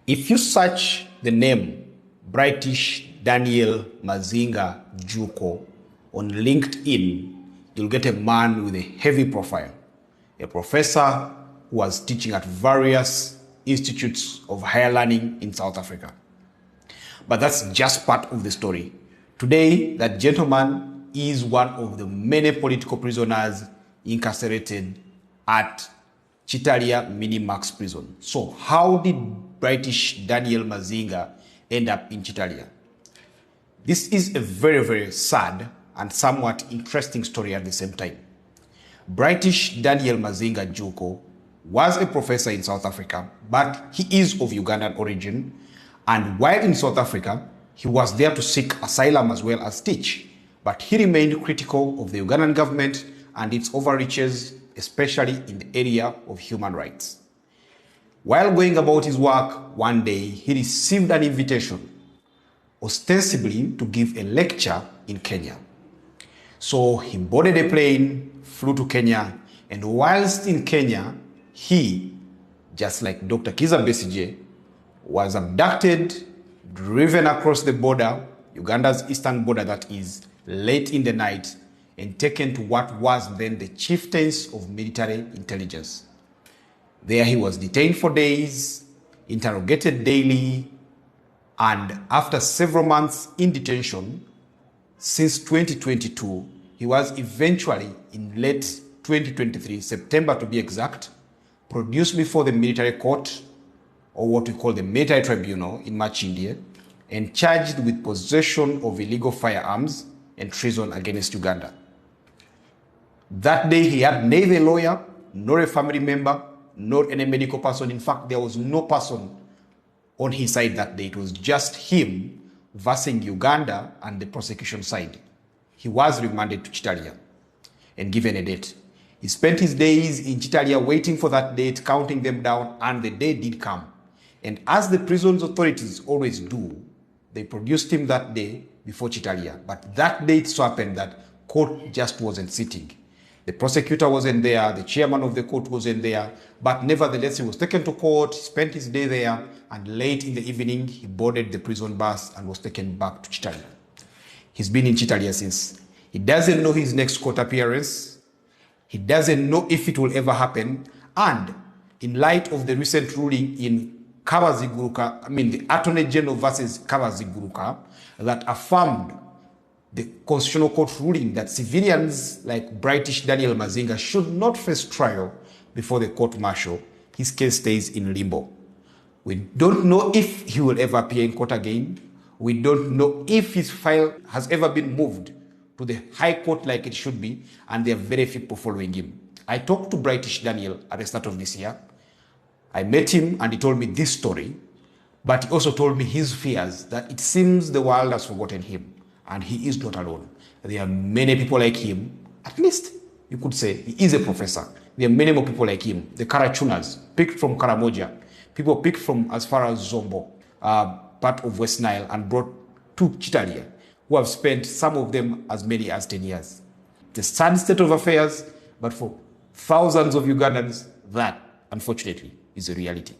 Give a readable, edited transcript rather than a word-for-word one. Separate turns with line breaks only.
If you search the name British Daniel Mazinga Juuko on LinkedIn, you'll get a man with a heavy profile, a professor who was teaching at various institutes of higher learning in South Africa. But that's just part of the story. Today, that gentleman is one of the many political prisoners incarcerated at Chitalia Minimax prison. So how did British Daniel Mazinga end up in Chitalia? This is a very, very sad and somewhat interesting story at the same time. British Daniel Mazinga Juuko was a professor in South Africa, but he is of Ugandan origin. And while in South Africa, he was there to seek asylum as well as teach. But he remained critical of the Ugandan government and its overreaches, especially in the area of human rights. While going about his work, one day he received an invitation, ostensibly to give a lecture in Kenya. So he boarded a plane, flew to Kenya, and whilst in Kenya, he, just like Dr. Kizza Besigye, was abducted, driven across the border, Uganda's eastern border that is, late in the night, and taken to what was then the chieftains of military intelligence. There he was detained for days, interrogated daily, and after several months in detention, since 2022, he was eventually in late 2023, September to be exact, produced before the military court, or what we call the military tribunal in Machindie, and charged with possession of illegal firearms and treason against Uganda. That day he had neither a lawyer, nor a family member, nor any medical person. In fact, there was no person on his side that day. It was just him versing Uganda and the prosecution side. He was remanded to Chitalia and given a date. He spent his days in Chitalia waiting for that date, counting them down, and the day did come. And as the prison's authorities always do, they produced him that day before Chitalia. But that day it so happened that court just wasn't sitting. The prosecutor wasn't there, the chairman of the court wasn't there, but nevertheless he was taken to court, spent his day there, and late in the evening he boarded the prison bus and was taken back to Chitalia. He's been in Chitalia since. He doesn't know his next court appearance. He doesn't know if it will ever happen. And in light of the recent ruling in the Attorney General versus Kabaziguruka, that affirmed the Constitutional Court ruling that civilians like British Daniel Mazinga should not face trial before the court-martial, his case stays in limbo. We don't know if he will ever appear in court again. We don't know if his file has ever been moved to the High Court like it should be, and there are very few people following him. I talked to British Daniel at the start of this year. I met him and he told me this story, but he also told me his fears that it seems the world has forgotten him. And he is not alone. There are many people like him. At least you could say he is a professor. There are many more people like him. The Karachunas, picked from Karamoja. People picked from as far as Zombo, part of West Nile, and brought to Chitalia, who have spent some of them as many as 10 years. It's a sad state of affairs, but for thousands of Ugandans, that, unfortunately, is a reality.